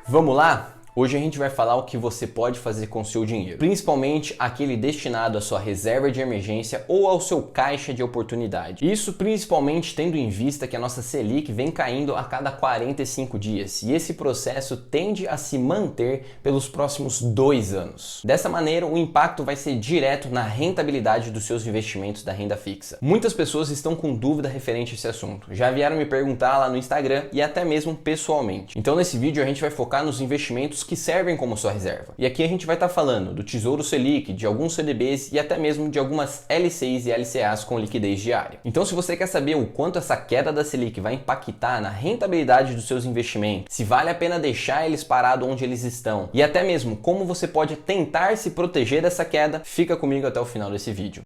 Vamos lá? Hoje a gente vai falar o que você pode fazer com o seu dinheiro, principalmente aquele destinado à sua reserva de emergência ou ao seu caixa de oportunidade. Isso principalmente tendo em vista que a nossa Selic vem caindo a cada 45 dias e esse processo tende a se manter pelos próximos 2 anos. Dessa maneira, o impacto vai ser direto na rentabilidade dos seus investimentos da renda fixa. Muitas pessoas estão com dúvida referente a esse assunto, já vieram me perguntar lá no Instagram e até mesmo pessoalmente. Então nesse vídeo a gente vai focar nos investimentos que servem como sua reserva. E aqui a gente vai estar falando do Tesouro Selic, de alguns CDBs e até mesmo de algumas LCIs e LCAs com liquidez diária. Então se você quer saber o quanto essa queda da Selic vai impactar na rentabilidade dos seus investimentos, se vale a pena deixar eles parados onde eles estão e até mesmo como você pode tentar se proteger dessa queda, fica comigo até o final desse vídeo.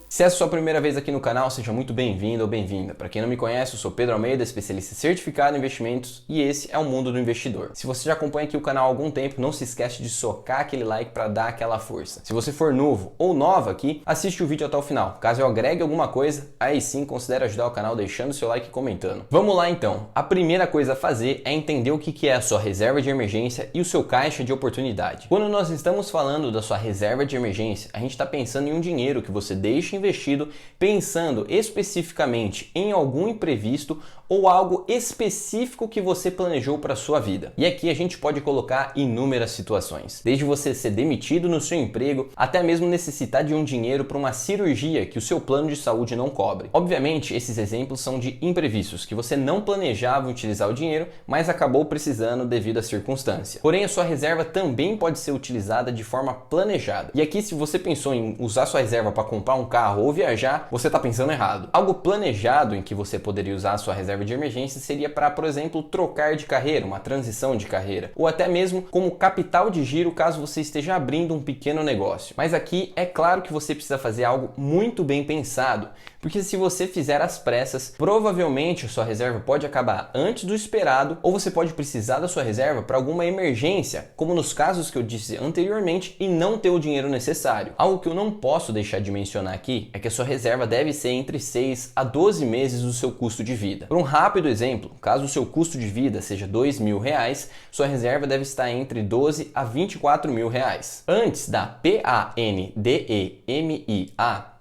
Se essa é a sua primeira vez aqui no canal, seja muito bem-vindo ou bem-vinda. Para quem não me conhece, eu sou Pedro Almeida, especialista certificado em investimentos e esse é o Mundo do Investidor. Se você já acompanha aqui o canal há algum tempo, não se esquece de socar aquele like para dar aquela força. Se você for novo ou nova aqui, assiste o vídeo até o final. Caso eu agregue alguma coisa, aí sim considere ajudar o canal deixando seu like e comentando. Vamos lá então. A primeira coisa a fazer é entender o que é a sua reserva de emergência e o seu caixa de oportunidade. Quando nós estamos falando da sua reserva de emergência, a gente está pensando em um dinheiro que você deixa investido pensando especificamente em algum imprevisto ou algo específico que você planejou para a sua vida. E aqui a gente pode colocar inúmeras situações, desde você ser demitido no seu emprego até mesmo necessitar de um dinheiro para uma cirurgia que o seu plano de saúde não cobre. Obviamente, esses exemplos são de imprevistos que você não planejava utilizar o dinheiro, mas acabou precisando devido à circunstância. Porém, a sua reserva também pode ser utilizada de forma planejada. E aqui, se você pensou em usar sua reserva para comprar um carro ou viajar, você está pensando errado. Algo planejado em que você poderia usar a sua reserva de emergência seria para, por exemplo, trocar de carreira, uma transição de carreira, ou até mesmo como capital de giro caso você esteja abrindo um pequeno negócio. Mas aqui é claro que você precisa fazer algo muito bem pensado, porque se você fizer às pressas, provavelmente a sua reserva pode acabar antes do esperado, ou você pode precisar da sua reserva para alguma emergência, como nos casos que eu disse anteriormente, e não ter o dinheiro necessário. Algo que eu não posso deixar de mencionar aqui é que a sua reserva deve ser entre 6 a 12 meses do seu custo de vida. Por um rápido exemplo, caso o seu custo de vida seja R$2.000, sua reserva deve estar entre 12 a R$24.000. Antes da PANDEMIA,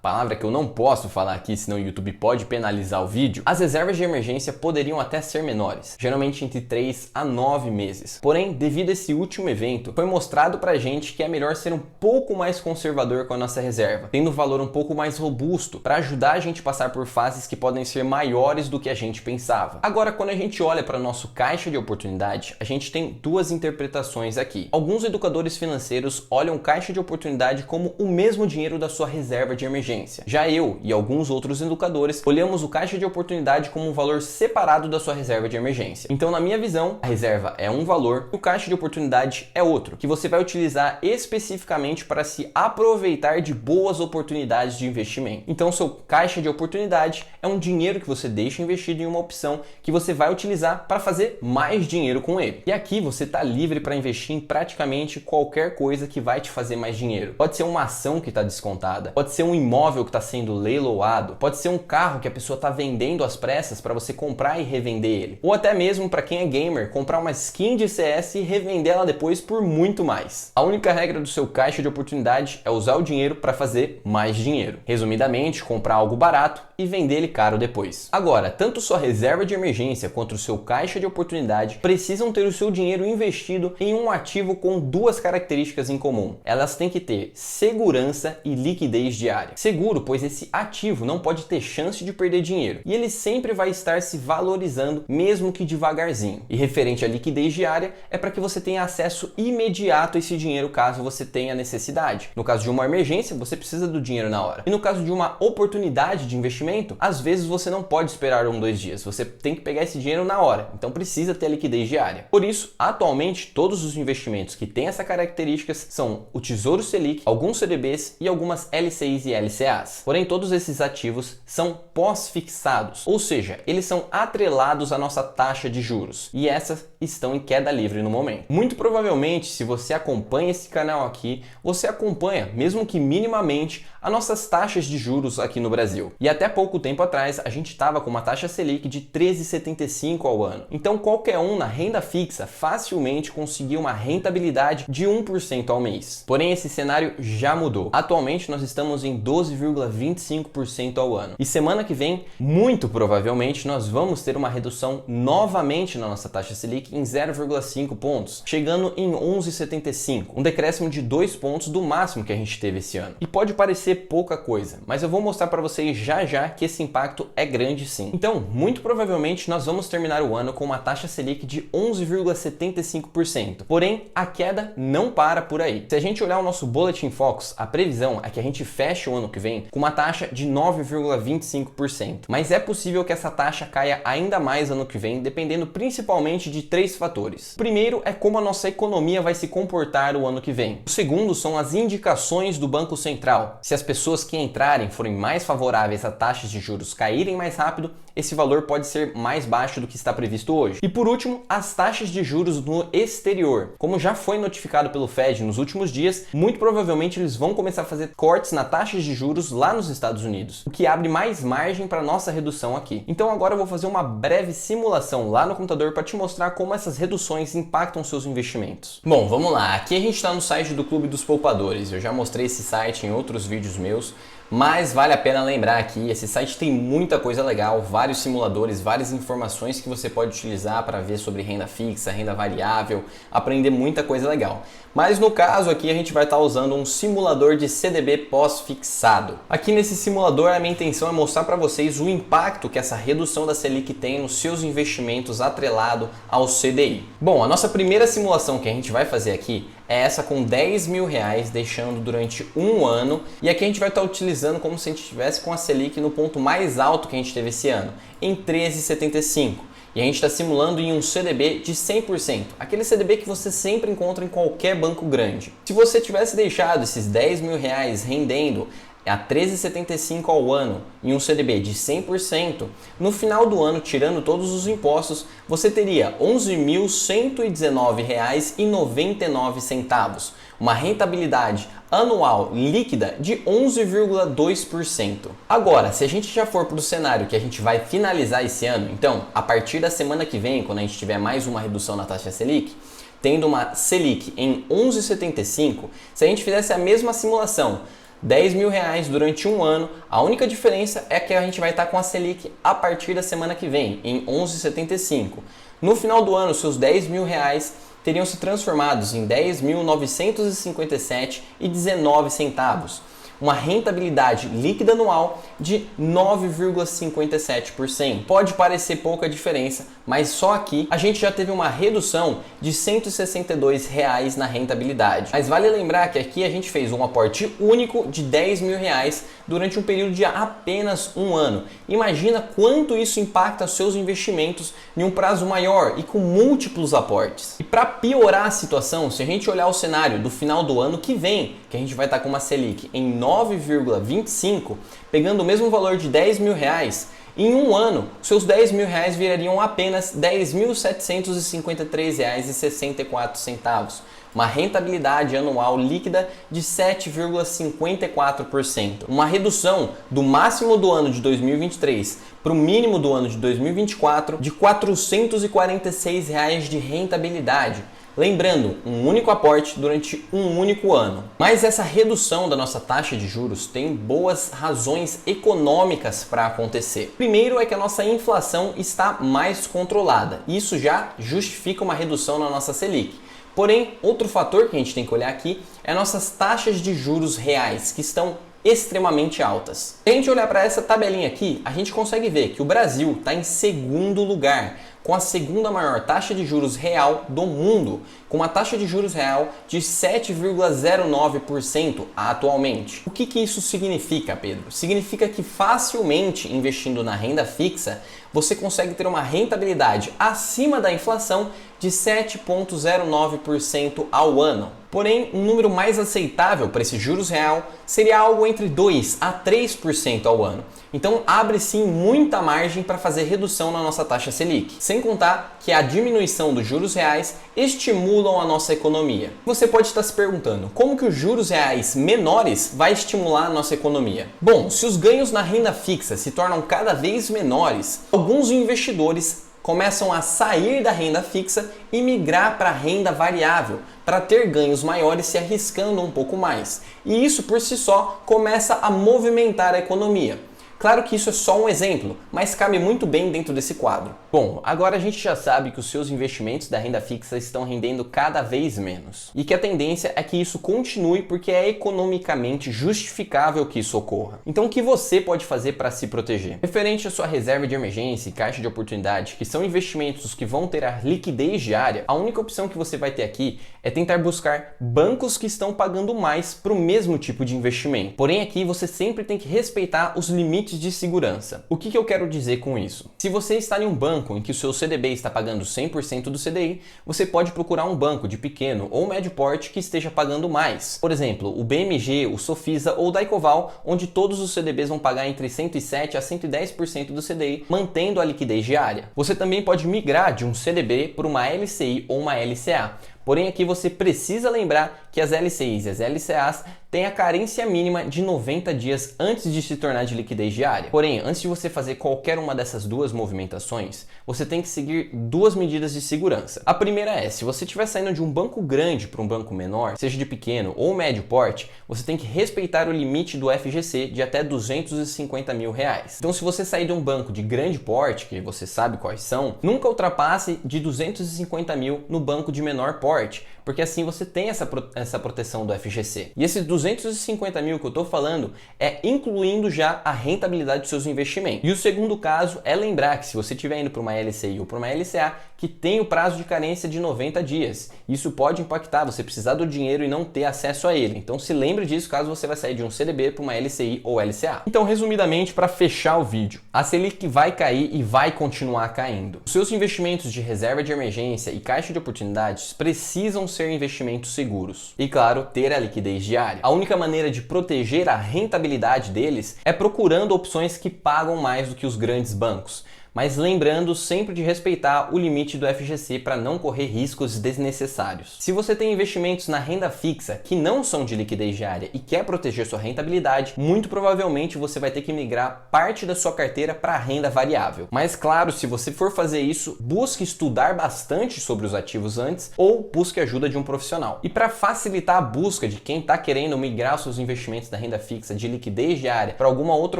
palavra que eu não posso falar aqui, senão o YouTube pode penalizar o vídeo, as reservas de emergência poderiam até ser menores, geralmente entre 3 a 9 meses. Porém, devido a esse último evento, foi mostrado pra gente que é melhor ser um pouco mais conservador com a nossa reserva, tendo um valor um pouco mais robusto para ajudar a gente a passar por fases que podem ser maiores do que a gente pensava. Agora, quando a gente olha para o nosso caixa de oportunidade, a gente tem duas interpretações aqui. Alguns educadores financeiros olham o caixa de oportunidade como o mesmo dinheiro da sua reserva de emergência. Já eu e alguns outros educadores olhamos o caixa de oportunidade como um valor separado da sua reserva de emergência. Então, na minha visão, a reserva é um valor e o caixa de oportunidade é outro, que você vai utilizar especificamente para se aproveitar de boas oportunidades de investimento. Então, seu caixa de oportunidade é um dinheiro que você deixa investido em uma opção que você vai utilizar para fazer mais dinheiro com ele. E aqui você está livre para investir em praticamente qualquer coisa que vai te fazer mais dinheiro. Pode ser uma ação que está descontada, pode ser um imóvel que está sendo leiloado, pode ser um carro que a pessoa está vendendo às pressas para você comprar e revender ele, ou até mesmo para quem é gamer, comprar uma skin de CS e revender ela depois por muito mais. A única regra do seu caixa de oportunidade é usar o dinheiro para fazer mais dinheiro. Resumidamente, comprar algo barato e vender ele caro depois. Agora, tanto sua reserva de emergência quanto o seu caixa de oportunidade precisam ter o seu dinheiro investido em um ativo com duas características em comum. Elas têm que ter segurança e liquidez diária. Seguro, pois esse ativo não pode ter chance de perder dinheiro e ele sempre vai estar se valorizando, mesmo que devagarzinho. E referente à liquidez diária, é para que você tenha acesso imediato a esse dinheiro caso você tenha necessidade. No caso de uma emergência, você precisa do dinheiro na hora. E no caso de uma oportunidade de investimento, investimento, às vezes você não pode esperar 1, 2 dias, você tem que pegar esse dinheiro na hora, então precisa ter a liquidez diária. Por isso, atualmente, todos os investimentos que têm essa características são o Tesouro Selic, alguns CDBs e algumas LCIs e LCAs. Porém, todos esses ativos são pós-fixados, ou seja, eles são atrelados à nossa taxa de juros e essas estão em queda livre no momento. Muito provavelmente, se você acompanha esse canal aqui, você acompanha, mesmo que minimamente, as nossas taxas de juros aqui no Brasil. E até pouco tempo atrás, a gente estava com uma taxa Selic de 13,75 ao ano. Então, qualquer um na renda fixa facilmente conseguiu uma rentabilidade de 1% ao mês. Porém, esse cenário já mudou. Atualmente, nós estamos em 12,25% ao ano. E semana que vem, muito provavelmente, nós vamos ter uma redução novamente na nossa taxa Selic em 0,5 pontos, chegando em 11,75, um decréscimo de 2 pontos do máximo que a gente teve esse ano. E pode parecer pouca coisa, mas eu vou mostrar para vocês já já que esse impacto é grande sim. Então, muito provavelmente nós vamos terminar o ano com uma taxa Selic de 11,75%. Porém, a queda não para por aí. Se a gente olhar o nosso Bulletin Focus, a previsão é que a gente feche o ano que vem com uma taxa de 9,25%. Mas é possível que essa taxa caia ainda mais ano que vem, dependendo principalmente de 3 fatores. O primeiro é como a nossa economia vai se comportar o ano que vem. O segundo são as indicações do Banco Central. Se as pessoas que entrarem forem mais favoráveis a taxas de juros caírem mais rápido, esse valor pode ser mais baixo do que está previsto hoje. E por último, as taxas de juros no exterior. Como já foi notificado pelo Fed nos últimos dias, muito provavelmente eles vão começar a fazer cortes na taxa de juros lá nos Estados Unidos, o que abre mais margem para nossa redução aqui. Então agora eu vou fazer uma breve simulação lá no computador para te mostrar como essas reduções impactam seus investimentos. Bom, vamos lá. Aqui a gente está no site do Clube dos Poupadores. Eu já mostrei esse site em outros vídeos meus, mas vale a pena lembrar aqui, esse site tem muita coisa legal, vários simuladores, várias informações que você pode utilizar para ver sobre renda fixa, renda variável, aprender muita coisa legal. Mas no caso aqui a gente vai estar usando um simulador de CDB pós-fixado. Aqui nesse simulador a minha intenção é mostrar para vocês o impacto que essa redução da Selic tem nos seus investimentos atrelado ao CDI. Bom, a nossa primeira simulação que a gente vai fazer aqui é essa com R$10.000, deixando durante um ano, e aqui a gente vai estar utilizando como se a gente estivesse com a Selic no ponto mais alto que a gente teve esse ano, em 13,75. E a gente está simulando em um CDB de 100%, aquele CDB que você sempre encontra em qualquer banco grande. Se você tivesse deixado esses R$10.000 rendendo a 13,75 ao ano em um CDB de 100%, no final do ano, tirando todos os impostos, você teria R$ 11.119,99, uma rentabilidade anual líquida de 11,2%. Agora, se a gente já for para o cenário que a gente vai finalizar esse ano, então, a partir da semana que vem, quando a gente tiver mais uma redução na taxa Selic, tendo uma Selic em 11,75, se a gente fizesse a mesma simulação, R$10.000 durante um ano, a única diferença é que a gente vai estar com a Selic a partir da semana que vem, em 11,75. No final do ano, seus R$10.000 teriam se transformados em 10.957,19, uma rentabilidade líquida anual de 9,57%. Pode parecer pouca diferença, mas só aqui a gente já teve uma redução de R$162 na rentabilidade. Mas vale lembrar que aqui a gente fez um aporte único de R$10.000 durante um período de apenas um ano. Imagina quanto isso impacta seus investimentos em um prazo maior e com múltiplos aportes. E para piorar a situação, se a gente olhar o cenário do final do ano que vem, que a gente vai estar com uma Selic em 9,25, pegando o mesmo valor de R$10.000, em um ano, seus R$10.000 virariam apenas R$10.753,64, uma rentabilidade anual líquida de 7,54%, uma redução do máximo do ano de 2023 para o mínimo do ano de 2024 de R$446 de rentabilidade. Lembrando, um único aporte durante um único ano. Mas essa redução da nossa taxa de juros tem boas razões econômicas para acontecer. Primeiro é que a nossa inflação está mais controlada. Isso já justifica uma redução na nossa Selic. Porém, outro fator que a gente tem que olhar aqui é nossas taxas de juros reais, que estão extremamente altas. Se a gente olhar para essa tabelinha aqui, a gente consegue ver que o Brasil está em segundo lugar, com a segunda maior taxa de juros real do mundo, com uma taxa de juros real de 7,09% atualmente. O que isso significa, Pedro? Significa que facilmente investindo na renda fixa, você consegue ter uma rentabilidade acima da inflação de 7,09% ao ano. Porém, um número mais aceitável para esse juros real seria algo entre 2 a 3% ao ano. Então, abre sim muita margem para fazer redução na nossa taxa Selic. Sem contar que a diminuição dos juros reais estimulam a nossa economia. Você pode estar se perguntando, como que os juros reais menores vai estimular a nossa economia? Bom, se os ganhos na renda fixa se tornam cada vez menores, alguns investidores começam a sair da renda fixa e migrar para a renda variável, para ter ganhos maiores se arriscando um pouco mais. E isso por si só começa a movimentar a economia. Claro que isso é só um exemplo, mas cabe muito bem dentro desse quadro. Bom, agora a gente já sabe que os seus investimentos da renda fixa estão rendendo cada vez menos. E que a tendência é que isso continue porque é economicamente justificável que isso ocorra. Então o que você pode fazer para se proteger? Referente à sua reserva de emergência e caixa de oportunidade, que são investimentos que vão ter a liquidez diária, a única opção que você vai ter aqui é tentar buscar bancos que estão pagando mais para o mesmo tipo de investimento. Porém aqui você sempre tem que respeitar os limites de segurança. O que eu quero dizer com isso? Se você está em um banco em que o seu CDB está pagando 100% do CDI, você pode procurar um banco de pequeno ou médio porte que esteja pagando mais. Por exemplo, o BMG, o Sofisa ou o Daicoval, onde todos os CDBs vão pagar entre 107% a 110% do CDI, mantendo a liquidez diária. Você também pode migrar de um CDB para uma LCI ou uma LCA. Porém, aqui você precisa lembrar que as LCIs e as LCAs têm a carência mínima de 90 dias antes de se tornar de liquidez diária. Porém, antes de você fazer qualquer uma dessas duas movimentações, você tem que seguir duas medidas de segurança. A primeira é, se você estiver saindo de um banco grande para um banco menor, seja de pequeno ou médio porte, você tem que respeitar o limite do FGC de até R$250 mil. Então, se você sair de um banco de grande porte, que você sabe quais são, nunca ultrapasse de 250 mil no banco de menor porte, porque assim você tem essa proteção do FGC. E esses 250 mil que eu estou falando é incluindo já a rentabilidade dos seus investimentos. E o segundo caso é lembrar que se você estiver indo para uma LCI ou para uma LCA, que tem o prazo de carência de 90 dias. Isso pode impactar você precisar do dinheiro e não ter acesso a ele. Então se lembre disso caso você vai sair de um CDB para uma LCI ou LCA. Então, resumidamente, para fechar o vídeo, a Selic vai cair e vai continuar caindo. Os seus investimentos de reserva de emergência e caixa de oportunidades precisam ser investimentos seguros. E claro, ter a liquidez diária. A única maneira de proteger a rentabilidade deles é procurando opções que pagam mais do que os grandes bancos. Mas lembrando sempre de respeitar o limite do FGC para não correr riscos desnecessários. Se você tem investimentos na renda fixa que não são de liquidez diária e quer proteger sua rentabilidade, muito provavelmente você vai ter que migrar parte da sua carteira para a renda variável. Mas claro, se você for fazer isso, busque estudar bastante sobre os ativos antes ou busque ajuda de um profissional. E para facilitar a busca de quem está querendo migrar seus investimentos da renda fixa de liquidez diária para alguma outra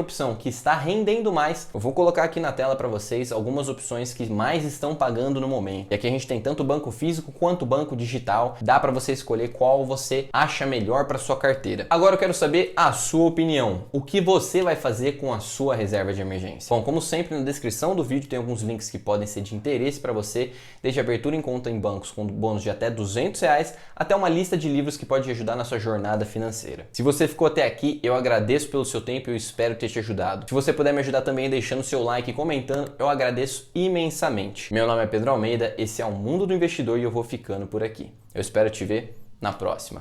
opção que está rendendo mais, eu vou colocar aqui na tela para vocês algumas opções que mais estão pagando no momento. E aqui a gente tem tanto banco físico quanto banco digital. Dá para você escolher qual você acha melhor para sua carteira. Agora eu quero saber a sua opinião. O que você vai fazer com a sua reserva de emergência? Bom, como sempre, na descrição do vídeo tem alguns links que podem ser de interesse para você, desde abertura em conta em bancos com bônus de até R$200 até uma lista de livros que pode te ajudar na sua jornada financeira. Se você ficou até aqui, eu agradeço pelo seu tempo e eu espero ter te ajudado. Se você puder me ajudar também deixando seu like e comentando, eu agradeço imensamente. Meu nome é Pedro Almeida, esse é o Mundo do Investidor e eu vou ficando por aqui. Eu espero te ver na próxima.